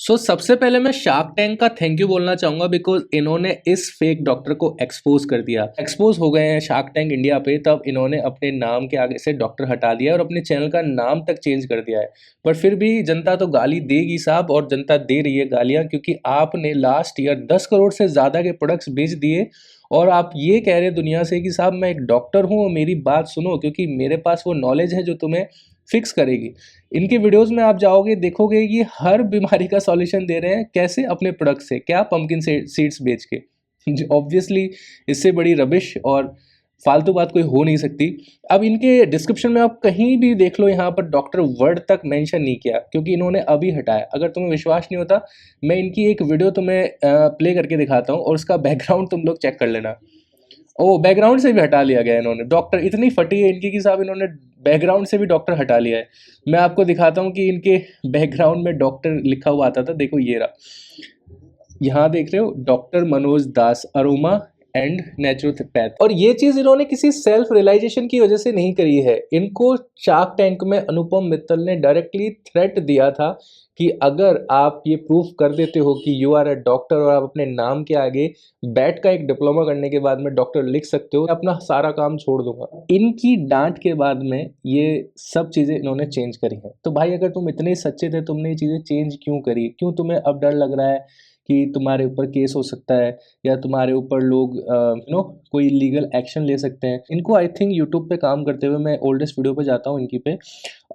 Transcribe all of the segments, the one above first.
सबसे पहले मैं शार्क टैंक का थैंक यू बोलना चाहूंगा बिकॉज इन्होंने इस फेक डॉक्टर को एक्सपोज कर दिया। एक्सपोज हो गए हैं शार्क टैंक इंडिया पे, तब इन्होंने अपने नाम के आगे से डॉक्टर हटा दिया और अपने चैनल का नाम तक चेंज कर दिया है। पर फिर भी जनता तो गाली देगी साहब, और जनता दे रही है गालियां, क्योंकि आपने लास्ट ईयर 10 करोड़ से ज़्यादा के प्रोडक्ट्स बेच दिए और आप ये कह रहे दुनिया से कि साहब मैं एक डॉक्टर हूँ और मेरी बात सुनो, क्योंकि मेरे पास वो नॉलेज है जो तुम्हें फिक्स करेगी। इनके वीडियोस में आप जाओगे देखोगे कि हर बीमारी का सॉल्यूशन दे रहे हैं। कैसे? अपने प्रोडक्ट से। क्या? पंपकिन सीड्स बेच के। ऑब्वियसली इससे बड़ी रबिश और फालतू बात कोई हो नहीं सकती। अब इनके डिस्क्रिप्शन में आप कहीं भी देख लो, यहाँ पर डॉक्टर वर्ड तक मेंशन नहीं किया, क्योंकि इन्होंने अभी हटाया। अगर तुम्हें विश्वास नहीं होता, मैं इनकी एक वीडियो तुम्हें प्ले करके दिखाता हूँ और उसका बैकग्राउंड तुम लोग चेक कर लेना। ओ, बैकग्राउंड से भी हटा लिया गया इन्होंने। डॉक्टर इतनी फटी है इनकी कि साहब इन्होंने बैकग्राउंड से भी डॉक्टर हटा लिया है। मैं आपको दिखाता हूँ कि इनके बैकग्राउंड में डॉक्टर लिखा हुआ आता था। देखो ये रहा, यहाँ देख रहे हो, doctor Manoj Das, aroma and naturopath. और ये चीज इन्होंने किसी सेल्फ रियलाइजेशन की वजह से नहीं करी है। इनको शार्क टैंक में अनुपम मित्तल ने डायरेक्टली थ्रेट दिया था कि अगर आप ये प्रूफ कर देते हो कि यू आर अ डॉक्टर और आप अपने नाम के आगे बैट का एक डिप्लोमा करने के बाद में डॉक्टर लिख सकते हो, अपना सारा काम छोड़ दूंगा। इनकी डांट के बाद में ये सब चीजें इन्होंने चेंज करी हैं। तो भाई अगर तुम इतने सच्चे थे, तुमने ये चीजें चेंज क्यों करी? क्यों तुम्हें अब डर लग रहा है कि तुम्हारे ऊपर केस हो सकता है या तुम्हारे ऊपर लोग कोई लीगल एक्शन ले सकते हैं? इनको आई थिंक यूट्यूब पे काम करते हुए, मैं ओल्डेस्ट वीडियो पे जाता हूँ इनकी पे,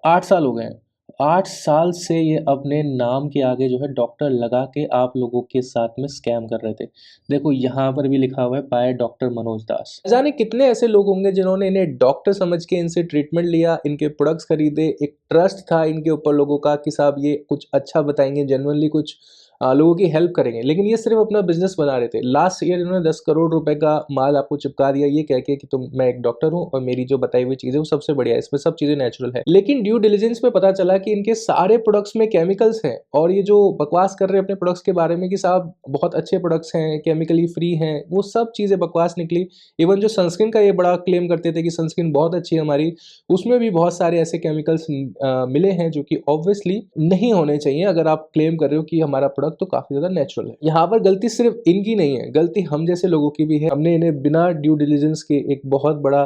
8 साल हो गए हैं। 8 साल से ये अपने नाम के आगे जो है डॉक्टर लगा के आप लोगों के साथ में स्कैम कर रहे थे। देखो यहाँ पर भी लिखा हुआ है बाय डॉक्टर मनोज दास। जाने कितने ऐसे लोग होंगे जिन्होंने इन्हें डॉक्टर समझ के इनसे ट्रीटमेंट लिया, इनके प्रोडक्ट्स खरीदे, एक ट्रस्ट था इनके ऊपर लोगों का कि साहब ये कुछ अच्छा बताएंगे, जेन्युइनली कुछ लोगों की हेल्प करेंगे, लेकिन ये सिर्फ अपना बिजनेस बना रहे थे। लास्ट ईयर इन्होंने 10 करोड़ रुपए का माल आपको चिपका दिया, ये कह के कि मैं एक डॉक्टर हूँ और मेरी जो बताई हुई चीज़ है वो सबसे बढ़िया है, इसमें सब चीज़ें नेचुरल है। लेकिन ड्यू डिलिजेंस में पता चला कि इनके सारे प्रोडक्ट्स में केमिकल्स हैं, और ये जो बकवास कर रहे हैं अपने प्रोडक्ट्स के बारे में कि साहब बहुत अच्छे प्रोडक्ट्स हैं, केमिकली फ्री हैं, वो सब चीज़ें बकवास निकली। इवन जो सनस्क्रीन का ये बड़ा क्लेम करते थे कि सनस्क्रीन बहुत अच्छी है हमारी, उसमें भी बहुत सारे ऐसे केमिकल्स मिले हैं जो कि ऑब्वियसली नहीं होने चाहिए। अगर आप क्लेम कर रहे हो कि हमारा प्रोडक्ट तो काफ़ी ज़्यादा नेचुरल है। यहाँ पर गलती सिर्फ इनकी नहीं है, गलती हम जैसे लोगों की भी है। हमने इन्हें बिना ड्यू डिलिजेंस के एक बहुत बड़ा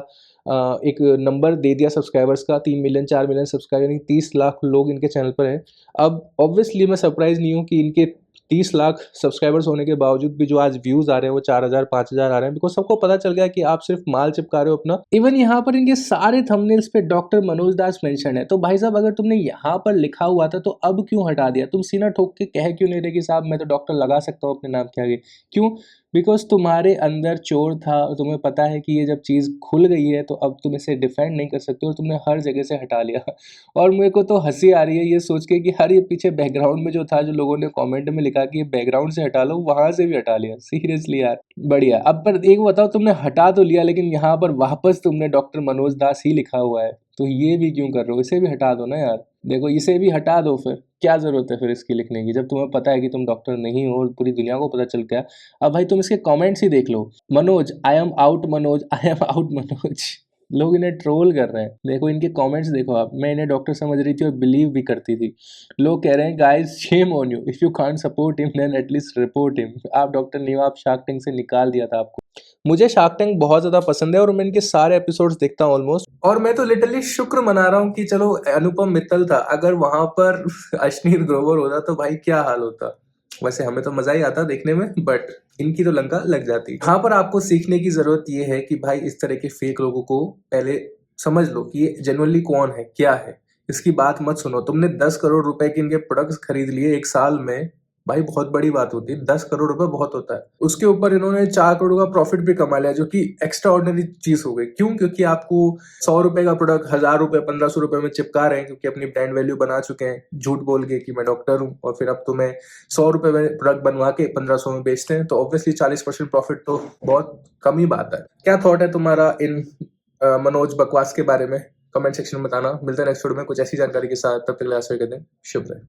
एक नंबर दे दिया सब्सक्राइबर्स का, 3 मिलियन 4 मिलियन सब्सक्राइबर, यानी 30 लाख लोग इनके चैनल पर है। अब ऑब्वियसली मैं सरप्राइज नहीं हूँ कि इनके 30 लाख सब्सक्राइबर्स होने के बावजूद भी जो आज व्यूज आ रहे हैं वो 4000 5000 आ रहे हैं, बिकॉज सबको पता चल गया कि आप सिर्फ माल चिपका रहे हो अपना। इवन यहाँ पर इनके सारे थंबनेल्स पे डॉक्टर मनोज दास मेंशन है। तो भाई साहब अगर तुमने यहाँ पर लिखा हुआ था तो अब क्यों हटा दिया? तुम सीना ठोक के कह क्यों नहीं रहे कि साहब मैं तो डॉक्टर लगा सकता हूँ अपने नाम के आगे? क्यों? बिकॉज तुम्हारे अंदर चोर था और तुम्हें पता है कि ये जब चीज़ खुल गई है तो अब तुम इसे डिफेंड नहीं कर सकते और तुमने हर जगह से हटा लिया। और मेरे को तो हंसी आ रही है ये सोच के कि हर ये पीछे बैकग्राउंड में जो था, जो लोगों ने कमेंट में लिखा कि ये बैकग्राउंड से हटा लो, वहां से भी हटा लिया। सीरियसली यार बढ़िया। अब पर एक बताओ, तुमने हटा तो लिया लेकिन यहाँ पर वापस तुमने डॉक्टर मनोज दास ही लिखा हुआ है, तो ये भी क्यों कर रहे हो? इसे भी हटा दो ना यार। देखो इसे भी हटा दो, फिर क्या जरूरत है फिर इसकी लिखने की, जब तुम्हें पता है कि तुम डॉक्टर नहीं हो और पूरी दुनिया को पता चल गया। अब भाई तुम इसके कमेंट्स ही देख लो। Manoj I am out, Manoj I am out, Manoj. लोग इन्हें ट्रोल कर रहे हैं। देखो इनके कमेंट्स देखो आप। मैं इन्हें डॉक्टर समझ रही थी और बिलीव भी करती थी। लोग कह रहे हैं guys shame on you, if you can't support him then at least report him. आप डॉक्टर नहीं हो, आप शार्क टैंक से निकाल दिया था आपको। मुझे शार्क टैंक बहुत ज़्यादा पसंद है और मैं इनके सारे एपिसोड्स देखता हूँ ऑलमोस्ट। और मैं तो लिटरली शुक्र मना रहा हूँ कि चलो अनुपम मित्तल था, अगर वहां पर अश्नीर ग्रोवर होता तो भाई क्या हाल होता। वैसे हमें तो मजा ही आता देखने में, बट इनकी तो लंका लग जाती। यहाँ पर आपको सीखने की जरूरत ये है कि भाई इस तरह के फेक लोगों को पहले समझ लो कि ये जेन्युइनली कौन है, क्या है। इसकी बात मत सुनो। तुमने 10 करोड़ रुपए के इनके प्रोडक्ट्स खरीद लिए एक साल में, भाई बहुत बड़ी बात होती है। 10 करोड़ रुपए बहुत होता है। उसके ऊपर इन्होंने 4 करोड़ का प्रॉफिट भी कमा लिया, जो कि एक्स्ट्रा ऑर्डिनरी चीज हो गई। क्यों? क्योंकि आपको 100 रुपए का प्रोडक्ट 1000 रुपए 1500 रुपए में चिपका रहे हैं, क्योंकि अपनी ब्रांड वैल्यू बना चुके हैं झूठ बोल के कि मैं डॉक्टर हूँ, और फिर अब तुम्हें 100 रुपए में प्रोडक्ट बनवा के 1500 में बेचते हैं, तो ऑब्वियसली 40% प्रॉफिट तो बहुत कम ही बात है। क्या थॉट है तुम्हारा इन मनोज बकवास के बारे में? कमेंट सेक्शन में बताना। मिलते हैं नेक्स्ट वीडियो में कुछ ऐसी जानकारी के साथ। तब तक के लिए शुभ रहे।